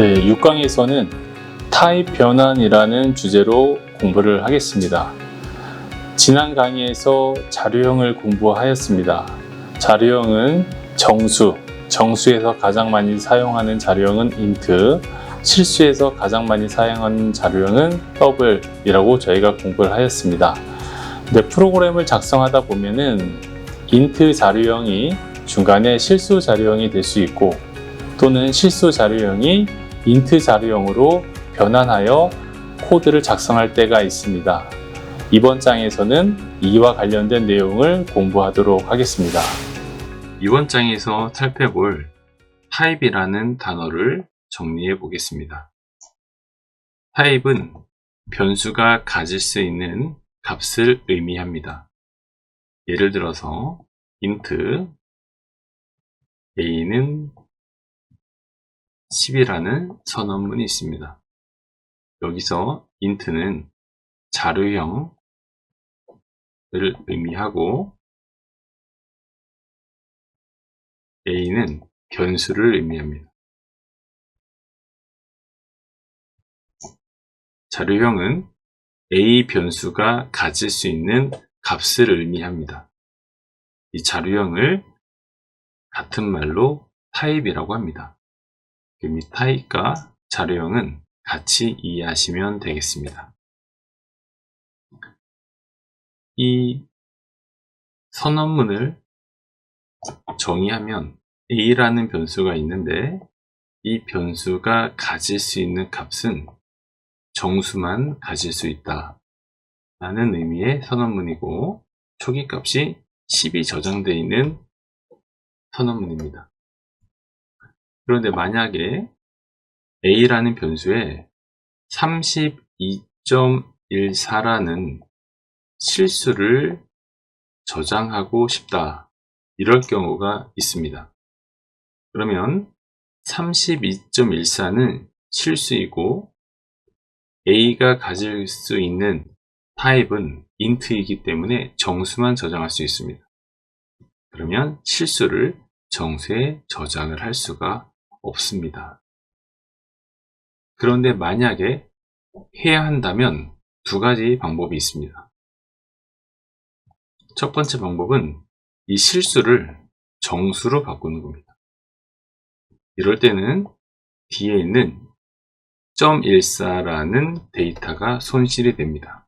네, 6강에서는 타입 변환이라는 주제로 공부를 하겠습니다. 지난 강의에서 자료형을 공부하였습니다. 자료형은 정수에서 가장 많이 사용하는 자료형은 int, 실수에서 가장 많이 사용하는 자료형은 double이라고 저희가 공부를 하였습니다. 근데 프로그램을 작성하다 보면은 int 자료형이 중간에 실수 자료형이 될 수 있고, 또는 실수 자료형이 int 자료형으로 변환하여 코드를 작성할 때가 있습니다. 이번 장에서는 이와 관련된 내용을 공부하도록 하겠습니다. 이번 장에서 살펴볼 타입이라는 단어를 정리해 보겠습니다. 타입은 변수가 가질 수 있는 값을 의미합니다. 예를 들어서 int a는 10이라는 선언문이 있습니다. 여기서 int는 자료형을 의미하고 a는 변수를 의미합니다. 자료형은 a 변수가 가질 수 있는 값을 의미합니다. 이 자료형을 같은 말로 타입이라고 합니다. 그럼 이 타입과 자료형은 같이 이해하시면 되겠습니다. 이 선언문을 정의하면 a라는 변수가 있는데, 이 변수가 가질 수 있는 값은 정수만 가질 수 있다 라는 의미의 선언문이고, 초기값이 10이 저장되어 있는 선언문입니다. 그런데 만약에 a라는 변수에 32.14라는 실수를 저장하고 싶다, 이럴 경우가 있습니다. 그러면 32.14는 실수이고 a가 가질 수 있는 타입은 int이기 때문에 정수만 저장할 수 있습니다. 그러면 실수를 정수에 저장을 할 수가 없습니다. 그런데 만약에 해야 한다면 두 가지 방법이 있습니다. 첫 번째 방법은 이 실수를 정수로 바꾸는 겁니다. 이럴 때는 뒤에 있는 .14라는 데이터가 손실이 됩니다.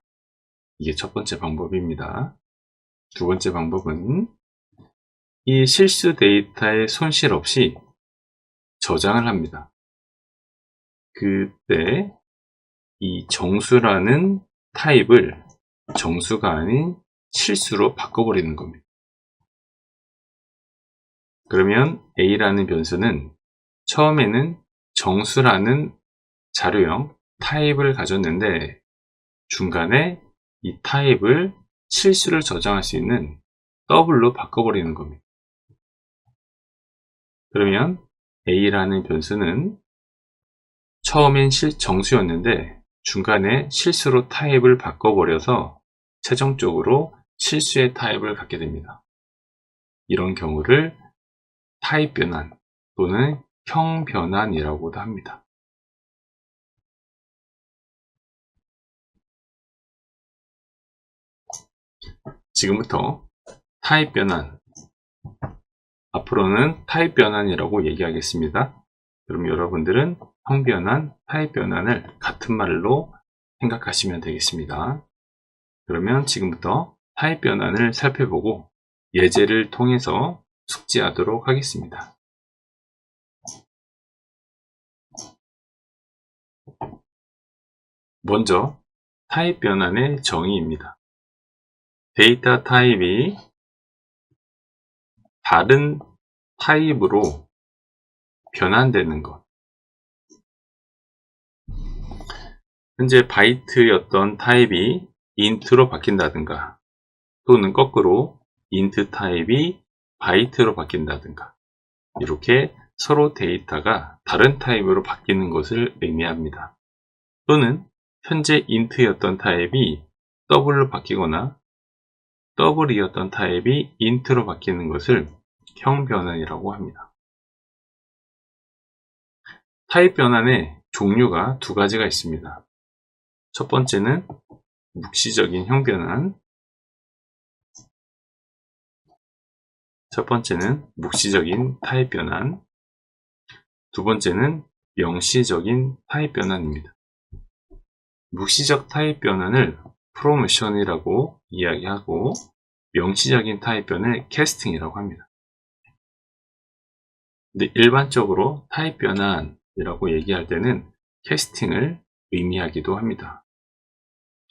이게 첫 번째 방법입니다. 두 번째 방법은 이 실수 데이터의 손실 없이 저장을 합니다. 그때 이 정수라는 타입을 정수가 아닌 실수로 바꿔버리는 겁니다. 그러면 a라는 변수는 처음에는 정수라는 자료형 타입을 가졌는데, 중간에 이 타입을 실수를 저장할 수 있는 더블로 바꿔버리는 겁니다. 그러면 a라는 변수는 처음엔 정수였는데 중간에 실수로 타입을 바꿔버려서 최종적으로 실수의 타입을 갖게 됩니다. 이런 경우를 타입 변환 또는 형 변환이라고도 합니다. 지금부터 타입 변환, 앞으로는 타입 변환이라고 얘기하겠습니다. 그럼 여러분들은 형 변환, 타입 변환을 같은 말로 생각하시면 되겠습니다. 그러면 지금부터 타입 변환을 살펴보고 예제를 통해서 숙지하도록 하겠습니다. 먼저 타입 변환의 정의입니다. 데이터 타입이 다른 타입으로 변환되는 것. 현재 바이트였던 타입이 int로 바뀐다든가, 또는 거꾸로 int 타입이 바이트로 바뀐다든가, 이렇게 서로 데이터가 다른 타입으로 바뀌는 것을 의미합니다. 또는 현재 int였던 타입이 double로 바뀌거나 double이었던 타입이 int로 바뀌는 것을 형 변환이라고 합니다. 타입 변환의 종류가 두 가지가 있습니다. 첫 번째는 묵시적인 형 변환, 첫 번째는 묵시적인 타입 변환, 두 번째는 명시적인 타입 변환입니다. 묵시적 타입 변환을 프로모션이라고 이야기하고 명시적인 타입 변환을 캐스팅이라고 합니다. 근데 일반적으로 타입 변환이라고 얘기할 때는 캐스팅을 의미하기도 합니다.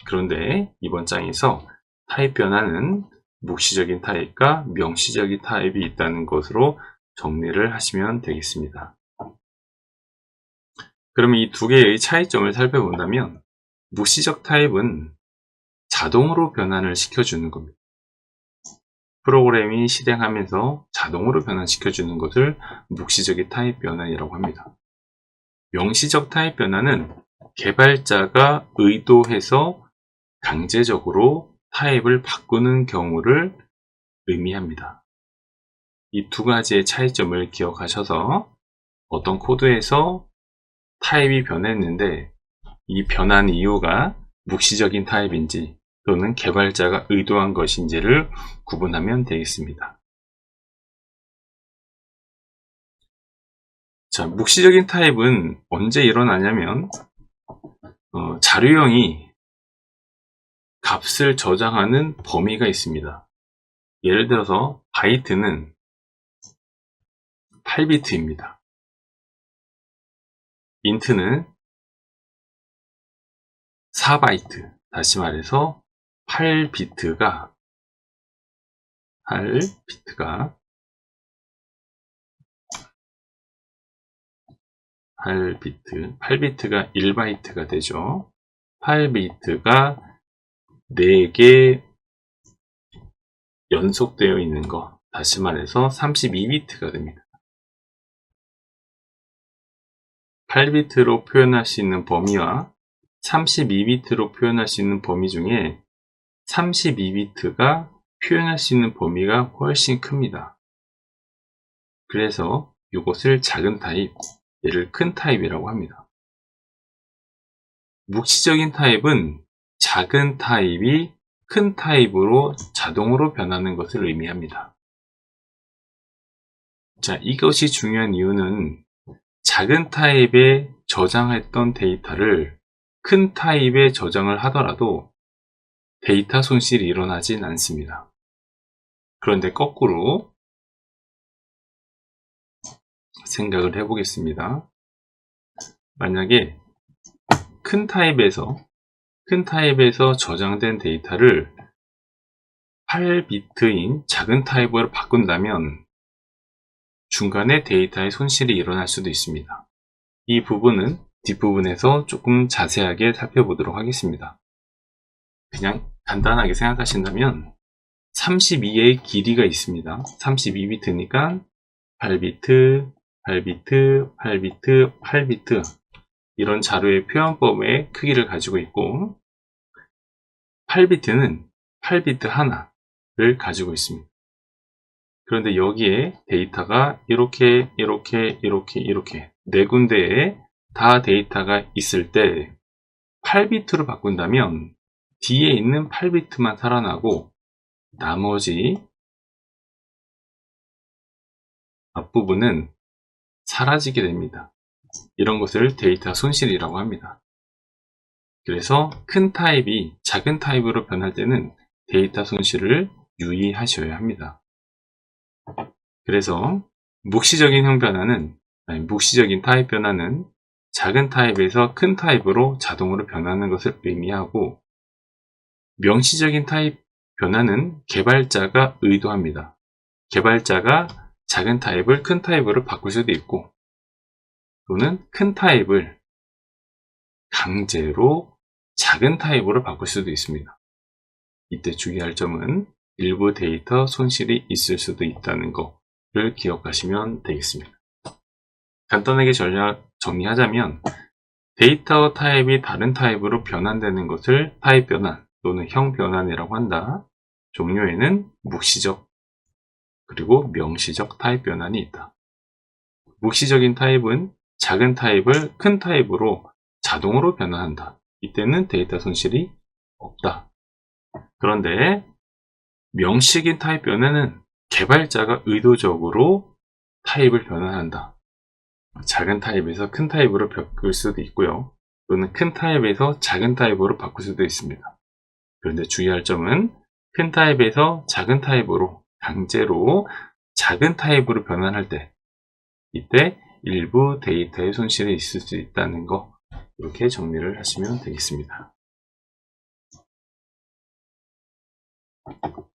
그런데 이번 장에서 타입 변환은 묵시적인 타입과 명시적인 타입이 있다는 것으로 정리를 하시면 되겠습니다. 그러면 이 두 개의 차이점을 살펴본다면 묵시적 타입은 자동으로 변환을 시켜주는 겁니다. 프로그램이 실행하면서 자동으로 변환시켜주는 것을 묵시적인 타입 변환이라고 합니다. 명시적 타입 변환은 개발자가 의도해서 강제적으로 타입을 바꾸는 경우를 의미합니다. 이 두 가지의 차이점을 기억하셔서 어떤 코드에서 타입이 변했는데 이 변한 이유가 묵시적인 타입인지 또는 개발자가 의도한 것인지를 구분하면 되겠습니다. 자, 묵시적인 타입은 언제 일어나냐면 자료형이 값을 저장하는 범위가 있습니다. 예를 들어서 바이트는 8비트입니다. 인트는 4바이트, 다시 말해서 8비트가 1바이트가 되죠. 8비트가 4개 연속되어 있는 거, 다시 말해서 32비트가 됩니다. 8비트로 표현할 수 있는 범위와 32비트로 표현할 수 있는 범위 중에 32비트가 표현할 수 있는 범위가 훨씬 큽니다. 그래서 이것을 작은 타입, 얘를 큰 타입이라고 합니다. 묵시적인 타입은 작은 타입이 큰 타입으로 자동으로 변하는 것을 의미합니다. 자, 이것이 중요한 이유는 작은 타입에 저장했던 데이터를 큰 타입에 저장을 하더라도 데이터 손실이 일어나진 않습니다. 그런데 거꾸로 생각을 해보겠습니다. 만약에 큰 타입에서 저장된 데이터를 8비트인 작은 타입으로 바꾼다면 중간에 데이터의 손실이 일어날 수도 있습니다. 이 부분은 뒷부분에서 조금 자세하게 살펴보도록 하겠습니다. 그냥 간단하게 생각하신다면 32의 길이가 있습니다. 32비트니까 8비트, 8비트, 8비트, 8비트 이런 자료의 표현법의 크기를 가지고 있고 8비트는 8비트 하나를 가지고 있습니다. 그런데 여기에 데이터가 이렇게 네 군데에 다 데이터가 있을 때 8비트로 바꾼다면 뒤에 있는 8비트만 살아나고 나머지 앞부분은 사라지게 됩니다. 이런 것을 데이터 손실이라고 합니다. 그래서 큰 타입이 작은 타입으로 변할 때는 데이터 손실을 유의하셔야 합니다. 그래서 묵시적인 타입 변화는 작은 타입에서 큰 타입으로 자동으로 변하는 것을 의미하고 명시적인 타입 변화는 개발자가 의도합니다. 개발자가 작은 타입을 큰 타입으로 바꿀 수도 있고 또는 큰 타입을 강제로 작은 타입으로 바꿀 수도 있습니다. 이때 주의할 점은 일부 데이터 손실이 있을 수도 있다는 것을 기억하시면 되겠습니다. 간단하게 정리하자면 데이터 타입이 다른 타입으로 변환되는 것을 타입 변환 또는 형 변환이라고 한다. 종류에는 묵시적 그리고 명시적 타입 변환이 있다. 묵시적인 타입은 작은 타입을 큰 타입으로 자동으로 변환한다. 이때는 데이터 손실이 없다. 그런데 명식인 타입 변환은 개발자가 의도적으로 타입을 변환한다. 작은 타입에서 큰 타입으로 바꿀 수도 있고요. 또는 큰 타입에서 작은 타입으로 바꿀 수도 있습니다. 그런데 주의할 점은 큰 타입에서 작은 타입으로 강제로 작은 타입으로 변환할 때 이때 일부 데이터의 손실이 있을 수 있다는 거, 이렇게 정리를 하시면 되겠습니다.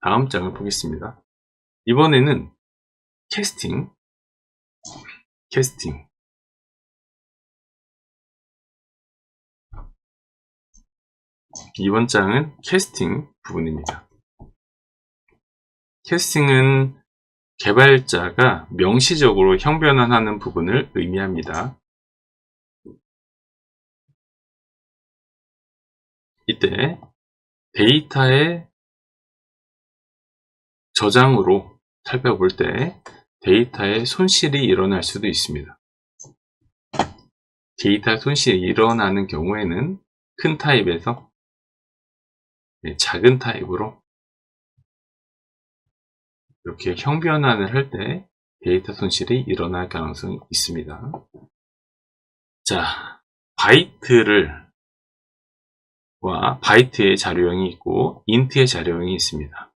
다음 장을 보겠습니다. 이번에는 캐스팅. 이번 장은 캐스팅 부분입니다. 캐스팅은 개발자가 명시적으로 형변환하는 부분을 의미합니다. 이때 데이터의 저장으로 살펴볼 때 데이터의 손실이 일어날 수도 있습니다. 데이터 손실이 일어나는 경우에는 큰 타입에서 작은 타입으로 이렇게 형변환을 할 때 데이터 손실이 일어날 가능성이 있습니다. 자, 바이트의 자료형이 있고 인트의 자료형이 있습니다.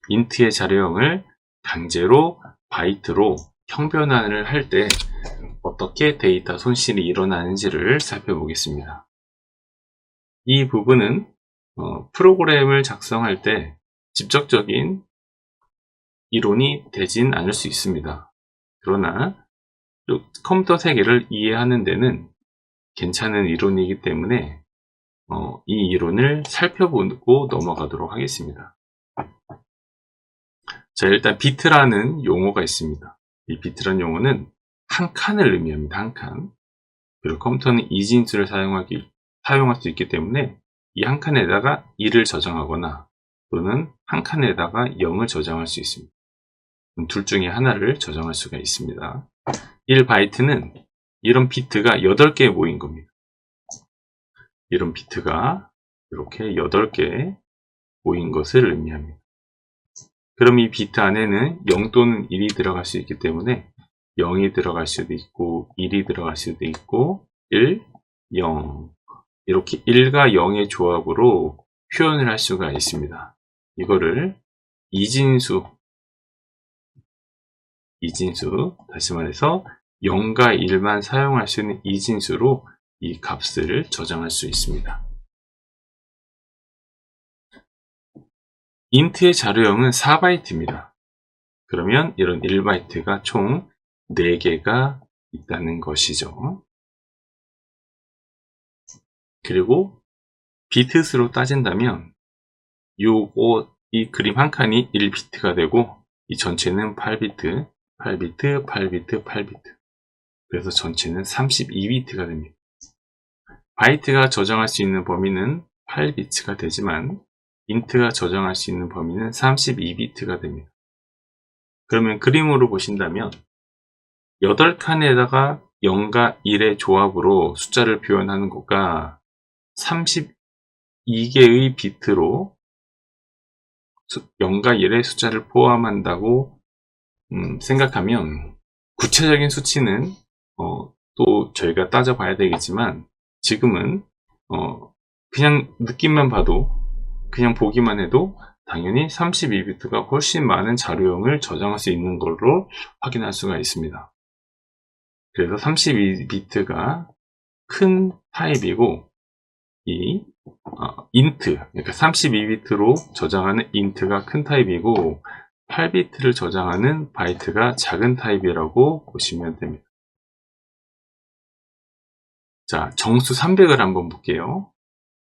인트의 자료형을 강제로 바이트로 형변환을 할 때 어떻게 데이터 손실이 일어나는지를 살펴보겠습니다. 이 부분은 프로그램을 작성할 때 직접적인 이론이 되진 않을 수 있습니다. 그러나 컴퓨터 세계를 이해하는 데는 괜찮은 이론이기 때문에 이 이론을 살펴보고 넘어가도록 하겠습니다. 자, 일단 비트라는 용어가 있습니다. 이 비트라는 용어는 한 칸을 의미합니다. 한 칸. 그리고 컴퓨터는 이진수를 사용할 수 있기 때문에 이 한 칸에다가 1을 저장하거나 또는 한 칸에다가 0을 저장할 수 있습니다. 둘 중에 하나를 저장할 수가 있습니다. 1바이트는 이런 비트가 8개 모인 겁니다. 이런 비트가 이렇게 8개 모인 것을 의미합니다. 그럼 이 비트 안에는 0 또는 1이 들어갈 수 있기 때문에 0이 들어갈 수도 있고 1이 들어갈 수도 있고 1, 0 이렇게 1과 0의 조합으로 표현을 할 수가 있습니다. 이거를 이진수, 다시 말해서 0과 1만 사용할 수 있는 이진수로 이 값을 저장할 수 있습니다. 인트의 자료형은 4바이트입니다. 그러면 이런 1바이트가 총 4개가 있다는 것이죠. 그리고 비트수로 따진다면 이 그림 한 칸이 1비트가 되고 이 전체는 8비트, 8비트, 8비트, 8비트. 그래서 전체는 32비트가 됩니다. 바이트가 저장할 수 있는 범위는 8비트가 되지만 인트가 저장할 수 있는 범위는 32비트가 됩니다. 그러면 그림으로 보신다면 8칸에다가 0과 1의 조합으로 숫자를 표현하는 것과 32개의 비트로 0과 1의 숫자를 포함한다고 생각하면 구체적인 수치는 또 저희가 따져봐야 되겠지만 지금은 그냥 느낌만 봐도 그냥 보기만 해도 당연히 32비트가 훨씬 많은 자료형을 저장할 수 있는 걸로 확인할 수가 있습니다. 그래서 32비트가 큰 타입이고 이 인트, 그러니까 32비트로 저장하는 인트가 큰 타입이고 8비트를 저장하는 바이트가 작은 타입이라고 보시면 됩니다. 자, 정수 300을 한번 볼게요.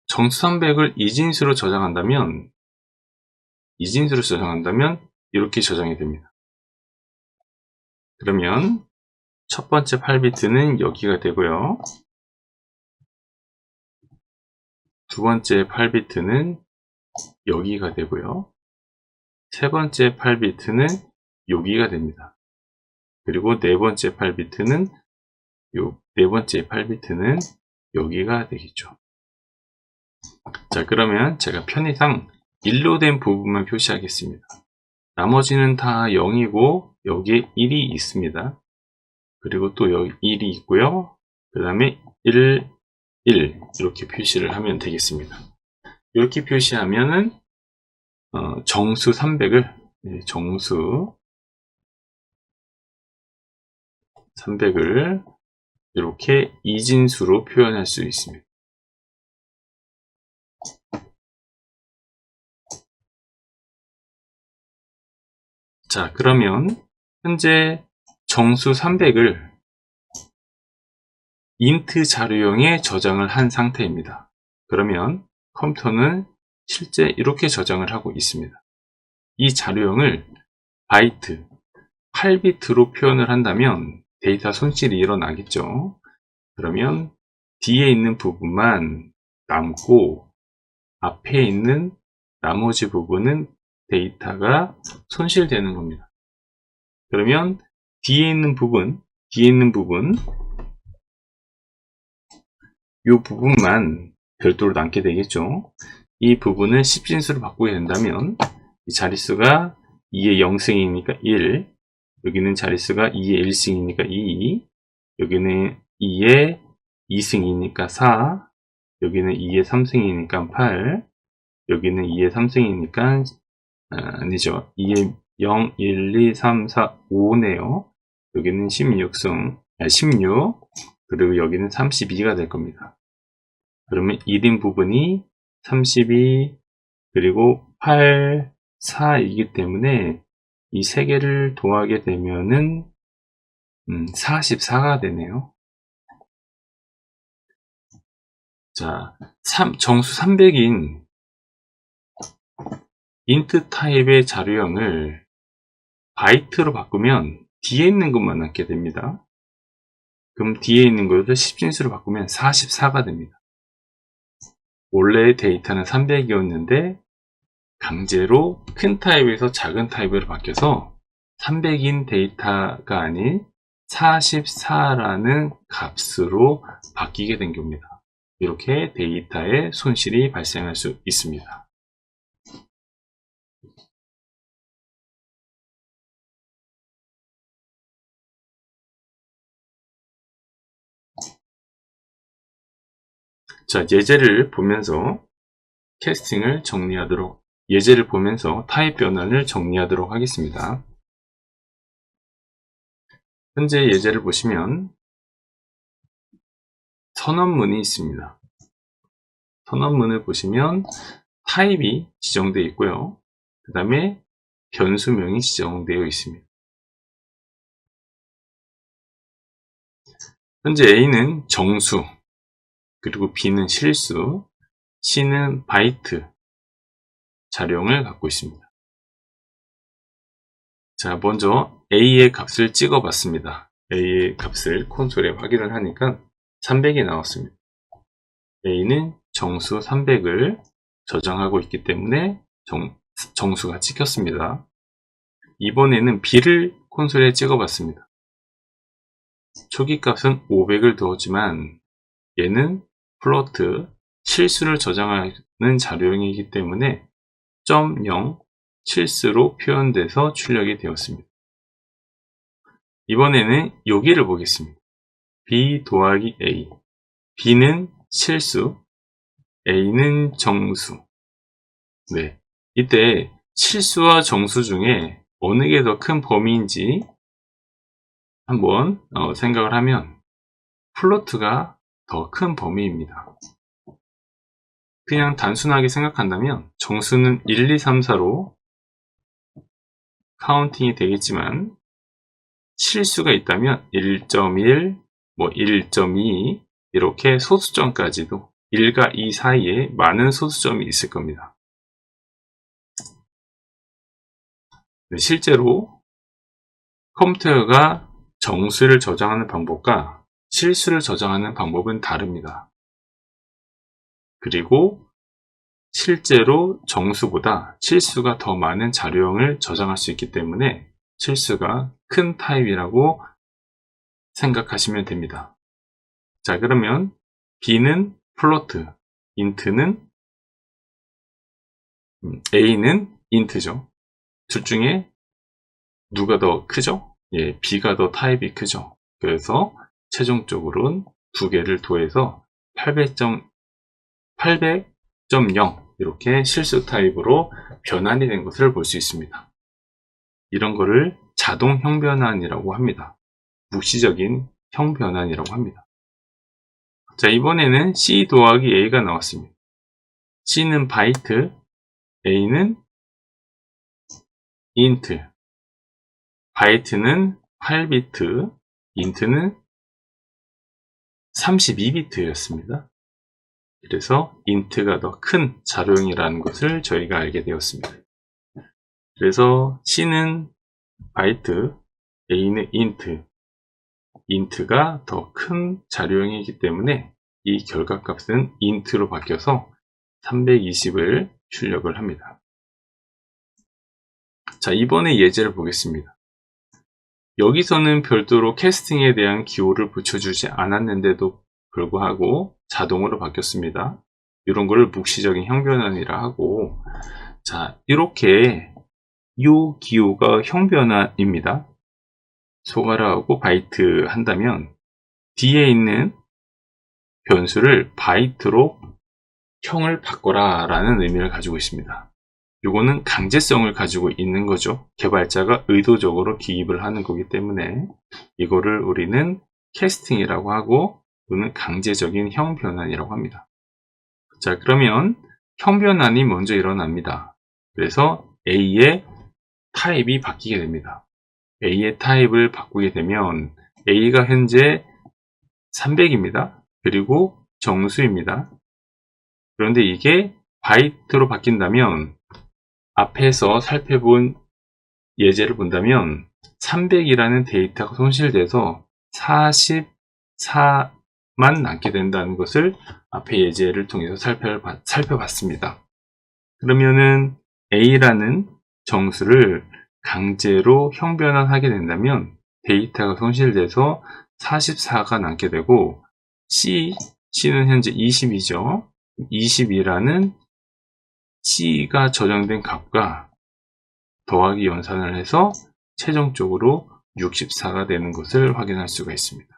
정수 300을 이진수로 저장한다면 이렇게 저장이 됩니다. 그러면 첫 번째 8비트는 여기가 되고요. 두 번째 8비트는 여기가 되고요. 세 번째 8비트는 여기가 됩니다. 그리고 네 번째 8비트는 요 네 번째 8비트는 여기가 되겠죠. 자, 그러면 제가 편의상 1로 된 부분만 표시하겠습니다. 나머지는 다 0이고 여기에 1이 있습니다. 그리고 또 여기 1이 있고요. 그 다음에 1, 1 이렇게 표시를 하면 되겠습니다. 이렇게 표시하면은 정수 300을 정수 300을 이렇게 이진수로 표현할 수 있습니다. 자, 그러면 현재 정수 300을 인트 자료형에 저장을 한 상태입니다. 그러면 컴퓨터는 실제 이렇게 저장을 하고 있습니다. 이 자료형을 바이트 8비트로 표현을 한다면 데이터 손실이 일어나겠죠. 그러면 뒤에 있는 부분만 남고 앞에 있는 나머지 부분은 데이터가 손실되는 겁니다. 그러면 뒤에 있는 부분 이 부분만 별도로 남게 되겠죠. 이 부분은 10진수로 바꾸게 된다면 이 자릿수가 2의 0승이니까 1, 여기는 자릿수가 2의 1승이니까 2, 여기는 2의 2승이니까 4, 여기는 2의 3승이니까 8, 여기는 2의 3승이니까 아니죠. 2의 0, 1, 2, 3, 4, 5네요. 여기는 16승, 16, 그리고 여기는 32가 될 겁니다. 그러면 1인 부분이 32, 그리고 8, 4이기 때문에 이 세 개를 더하게 되면은 44가 되네요. 자, 정수 300인 인트 타입의 자료형을 바이트로 바꾸면 뒤에 있는 것만 남게 됩니다. 그럼 뒤에 있는 것을 10진수로 바꾸면 44가 됩니다. 원래의 데이터는 300이었는데 강제로 큰 타입에서 작은 타입으로 바뀌어서 300인 데이터가 아닌 44라는 값으로 바뀌게 된 겁니다. 이렇게 데이터에 손실이 발생할 수 있습니다. 자, 예제를 보면서 캐스팅을 정리하도록, 예제를 보면서 타입 변환을 정리하도록 하겠습니다. 현재 예제를 보시면 선언문이 있습니다. 선언문을 보시면 타입이 지정되어 있고요. 그 다음에 변수명이 지정되어 있습니다. 현재 A는 정수, 그리고 B는 실수, C는 바이트 자료형을 갖고 있습니다. 자, 먼저 A의 값을 찍어 봤습니다. A의 값을 콘솔에 확인을 하니까 300이 나왔습니다. A는 정수 300을 저장하고 있기 때문에 정수가 찍혔습니다. 이번에는 B를 콘솔에 찍어 봤습니다. 초기 값은 500을 두었지만 얘는 플로트 실수를 저장하는 자료형이기 때문에 0 실수로 표현돼서 출력이 되었습니다. 이번에는 여기를 보겠습니다. B 더하기 A, B는 실수, A는 정수. 네, 이때 실수와 정수 중에 어느 게 더 큰 범위인지 한번 생각을 하면 플로트가 더 큰 범위입니다. 그냥 단순하게 생각한다면 정수는 1, 2, 3, 4로 카운팅이 되겠지만 실수가 있다면 1.1, 1.2 이렇게 소수점까지도 1과 2 사이에 많은 소수점이 있을 겁니다. 네, 실제로 컴퓨터가 정수를 저장하는 방법과 실수를 저장하는 방법은 다릅니다. 그리고 실제로 정수보다 실수가 더 많은 자료형을 저장할 수 있기 때문에 실수가 큰 타입이라고 생각하시면 됩니다. 자, 그러면 b는 플로트, int는 a는 int죠. 둘 중에 누가 더 크죠? 예, b가 더 타입이 크죠. 그래서 최종적으로는 두 개를 더해서 800.0 이렇게 실수 타입으로 변환이 된 것을 볼 수 있습니다. 이런 거를 자동 형변환이라고 합니다. 묵시적인 형변환이라고 합니다. 자, 이번에는 C 더하기 A가 나왔습니다. C는 바이트, A는 int. 바이트는 8비트, int는 32비트였습니다. 그래서 int가 더 큰 자료형이라는 것을 저희가 알게 되었습니다. 그래서 C는 바이트, A는 int가 더 큰 자료형이기 때문에 이 결과값은 int로 바뀌어서 320을 출력을 합니다. 자, 이번에 예제를 보겠습니다. 여기서는 별도로 캐스팅에 대한 기호를 붙여주지 않았는데도 불구하고 자동으로 바뀌었습니다. 이런 거를 묵시적인 형변환이라 하고, 자, 이렇게 이 기호가 형변환입니다. 소가라하고 바이트 한다면 뒤에 있는 변수를 바이트로 형을 바꿔라 라는 의미를 가지고 있습니다. 이거는 강제성을 가지고 있는 거죠. 개발자가 의도적으로 기입을 하는 거기 때문에 이거를 우리는 캐스팅이라고 하고 또는 강제적인 형 변환이라고 합니다. 자, 그러면 형 변환이 먼저 일어납니다. 그래서 A의 타입이 바뀌게 됩니다. A의 타입을 바꾸게 되면 A가 현재 300입니다. 그리고 정수입니다. 그런데 이게 바이트로 바뀐다면 앞에서 살펴본 예제를 본다면 300이라는 데이터가 손실돼서 44만 남게 된다는 것을 앞에 예제를 통해서 살펴봤습니다. 그러면은 A라는 정수를 강제로 형변환하게 된다면 데이터가 손실돼서 44가 남게 되고 C는 현재 20이죠. 20이라는 C가 저장된 값과 더하기 연산을 해서 최종적으로 64가 되는 것을 확인할 수가 있습니다.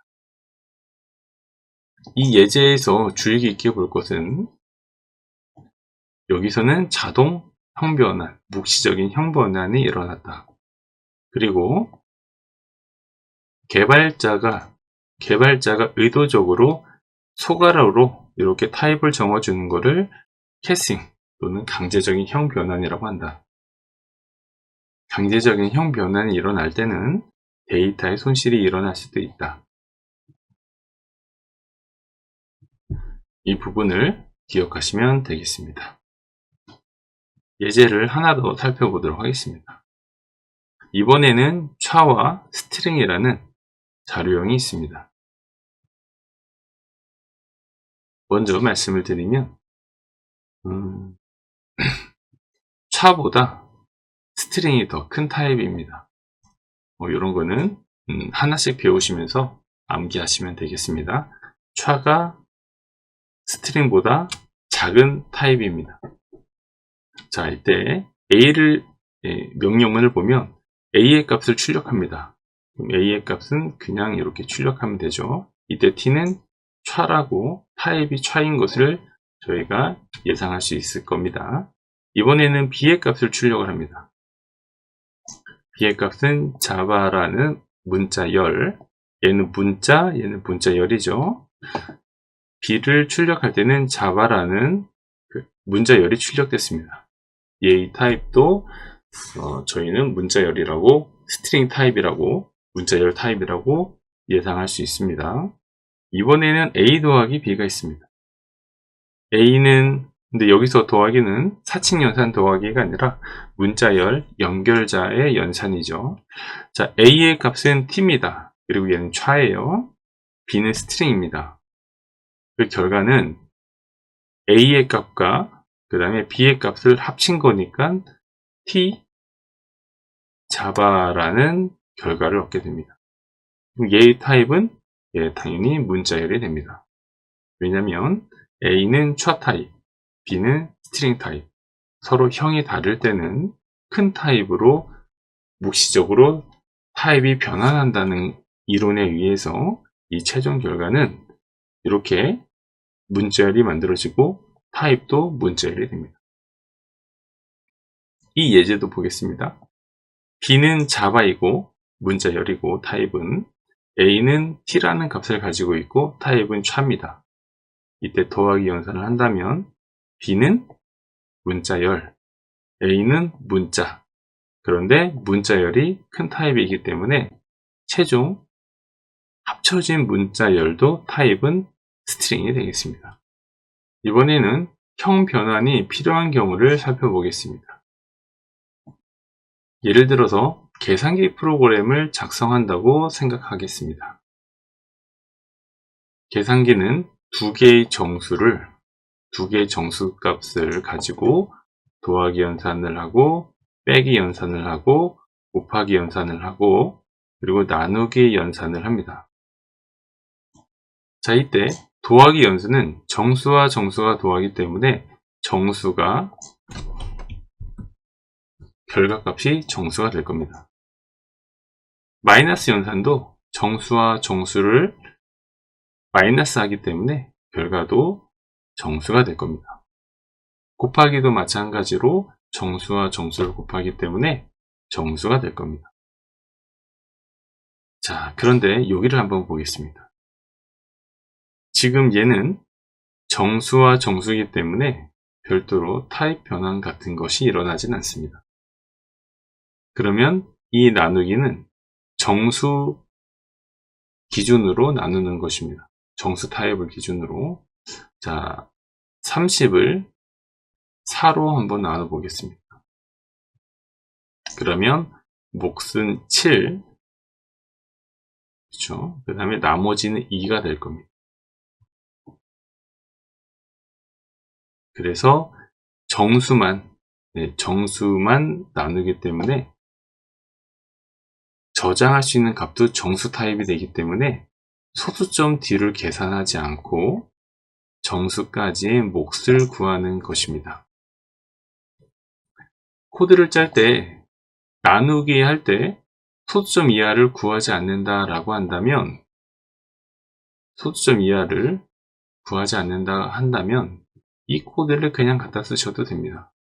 이 예제에서 주의 깊게 볼 것은 여기서는 자동 형변환, 묵시적인 형변환이 일어났다. 그리고 개발자가 의도적으로 소가라로 이렇게 타입을 정해주는 것을 캐스팅 또는 강제적인 형 변환이라고 한다. 강제적인 형 변환이 일어날 때는 데이터의 손실이 일어날 수도 있다. 이 부분을 기억하시면 되겠습니다. 예제를 하나 더 살펴보도록 하겠습니다. 이번에는 차와 스트링이라는 자료형이 있습니다. 먼저 말씀을 드리면 차보다 스트링이 더 큰 타입입니다. 이런 거는 하나씩 배우시면서 암기하시면 되겠습니다. 차가 스트링보다 작은 타입입니다. 자, 이때 A를 명령문을 보면 A의 값을 출력합니다. 그럼 A의 값은 그냥 이렇게 출력하면 되죠. 이때 T는 차라고 타입이 차인 것을 저희가 예상할 수 있을 겁니다. 이번에는 B의 값을 출력을 합니다. B의 값은 자바라는 문자열, 얘는 문자열이죠. B를 출력할 때는 자바라는 문자열이 출력됐습니다. 얘의 타입도 저희는 문자열이라고, 스트링 타입이라고, 문자열 타입이라고 예상할 수 있습니다. 이번에는 A 더하기 B가 있습니다. A는 근데 여기서 더하기는 사칙 연산 더하기가 아니라 문자열 연결자의 연산이죠. 자, A의 값은 T입니다. 그리고 얘는 차예요. B는 스트링입니다. 그 결과는 A의 값과 그 다음에 B의 값을 합친 거니까 T 자바라는 결과를 얻게 됩니다. 그럼 얘의 타입은 예, 당연히 문자열이 됩니다. 왜냐면 A는 차 타입, B는 스트링 타입. 서로 형이 다를 때는 큰 타입으로 묵시적으로 타입이 변환한다는 이론에 의해서 이 최종 결과는 이렇게 문자열이 만들어지고 타입도 문자열이 됩니다. 이 예제도 보겠습니다. B는 자바이고 문자열이고 타입은, A는 T라는 값을 가지고 있고 타입은 차입니다. 이때 더하기 연산을 한다면 B는 문자열, A는 문자. 그런데 문자열이 큰 타입이기 때문에 최종 합쳐진 문자열도 타입은 스트링이 되겠습니다. 이번에는 형 변환이 필요한 경우를 살펴보겠습니다. 예를 들어서 계산기 프로그램을 작성한다고 생각하겠습니다. 계산기는 두 개의 정수값을 가지고 더하기 연산을 하고 빼기 연산을 하고 곱하기 연산을 하고 그리고 나누기 연산을 합니다. 자, 이때 더하기 연산은 정수와 정수가 더하기 때문에 정수가 결과값이 정수가 될 겁니다. 마이너스 연산도 정수와 정수를 마이너스 하기 때문에 결과도 정수가 될 겁니다. 곱하기도 마찬가지로 정수와 정수를 곱하기 때문에 정수가 될 겁니다. 자, 그런데 여기를 한번 보겠습니다. 지금 얘는 정수와 정수이기 때문에 별도로 타입 변환 같은 것이 일어나진 않습니다. 그러면 이 나누기는 정수 기준으로 나누는 것입니다. 정수 타입을 기준으로. 자, 30을 4로 한번 나눠 보겠습니다. 그러면 몫은 7, 그렇죠? 그 다음에 나머지는 2가 될 겁니다. 그래서 정수만 나누기 때문에 저장할 수 있는 값도 정수 타입이 되기 때문에 소수점 뒤를 계산하지 않고 정수까지의 몫을 구하는 것입니다. 코드를 짤 때 나누기 할 때 소수점 이하를 구하지 않는다 라고 한다면, 소수점 이하를 구하지 않는다 한다면 이 코드를 그냥 갖다 쓰셔도 됩니다.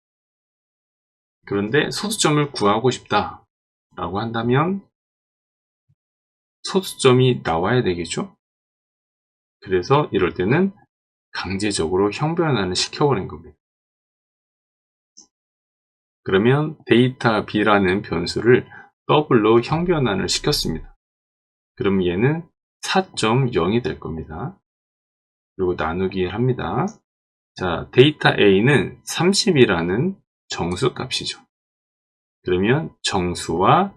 그런데 소수점을 구하고 싶다 라고 한다면 소수점이 나와야 되겠죠? 그래서 이럴 때는 강제적으로 형 변환을 시켜버린 겁니다. 그러면 데이터 B라는 변수를 더블로 형 변환을 시켰습니다. 그럼 얘는 4.0이 될 겁니다. 그리고 나누기 합니다. 자, 데이터 A는 30이라는 정수 값이죠. 그러면 정수와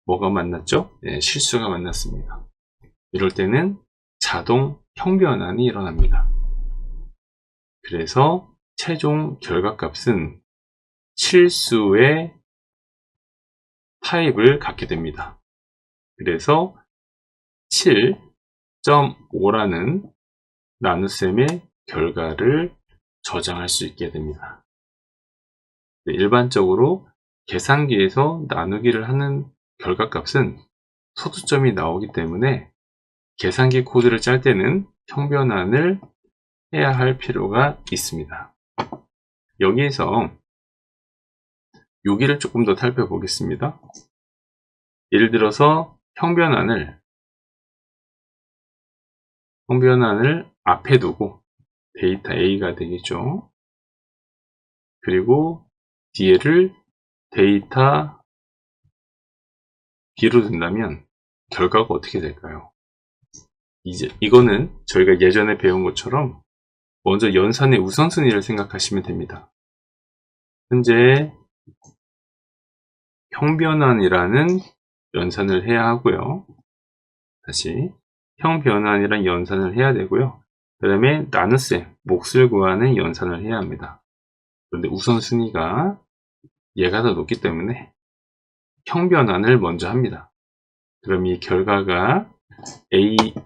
뭐가 만났죠? 네, 실수가 만났습니다. 이럴 때는 자동 형 변환이 일어납니다. 그래서 최종 결과값은 실수의 타입을 갖게 됩니다. 그래서 7.5라는 나눗셈의 결과를 저장할 수 있게 됩니다. 네, 일반적으로 계산기에서 나누기를 하는 결과값은 소수점이 나오기 때문에 계산기 코드를 짤 때는 형 변환을 해야 할 필요가 있습니다. 여기에서 여기를 조금 더 살펴보겠습니다. 예를 들어서 형 변환을 앞에 두고 데이터 A가 되겠죠. 그리고 뒤에를 데이터 B로 둔다면 결과가 어떻게 될까요? 이거는 저희가 예전에 배운 것처럼 먼저 연산의 우선순위를 생각하시면 됩니다. 현재 형 변환이라는 연산을 해야 하고요. 다시 형 변환이란 연산을 해야 되고요. 그 다음에 나눗셈, 몫을 구하는 연산을 해야 합니다. 그런데 우선순위가 얘가 더 높기 때문에 형 변환을 먼저 합니다. 그럼 이 결과가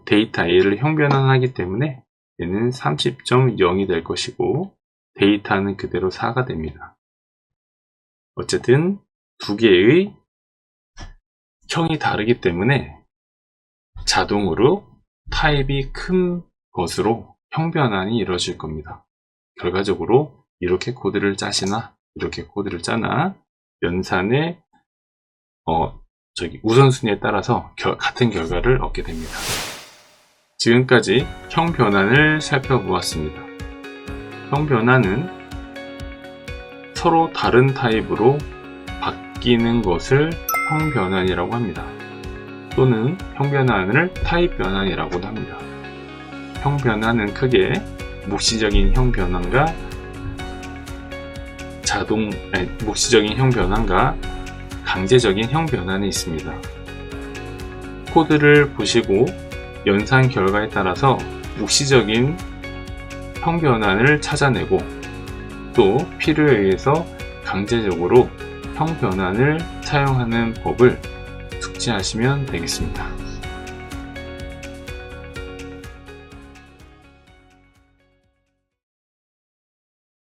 데이터 A를 형변환하기 때문에 얘는 30.0이 될 것이고 데이터는 그대로 4가 됩니다. 어쨌든 두 개의 형이 다르기 때문에 자동으로 타입이 큰 것으로 형변환이 이루어질 겁니다. 결과적으로 이렇게 코드를 짜시나 이렇게 코드를 짜나 연산의 우선순위에 따라서 같은 결과를 얻게 됩니다. 지금까지 형변환을 살펴보았습니다. 형변환은 서로 다른 타입으로 바뀌는 것을 형변환이라고 합니다. 또는 형변환을 타입변환이라고도 합니다. 형변환은 크게 묵시적인 형변환과 묵시적인 형변환과 강제적인 형변환이 있습니다. 코드를 보시고 연산 결과에 따라서 묵시적인 형변환을 찾아내고 또 필요에 의해서 강제적으로 형변환을 사용하는 법을 숙지하시면 되겠습니다.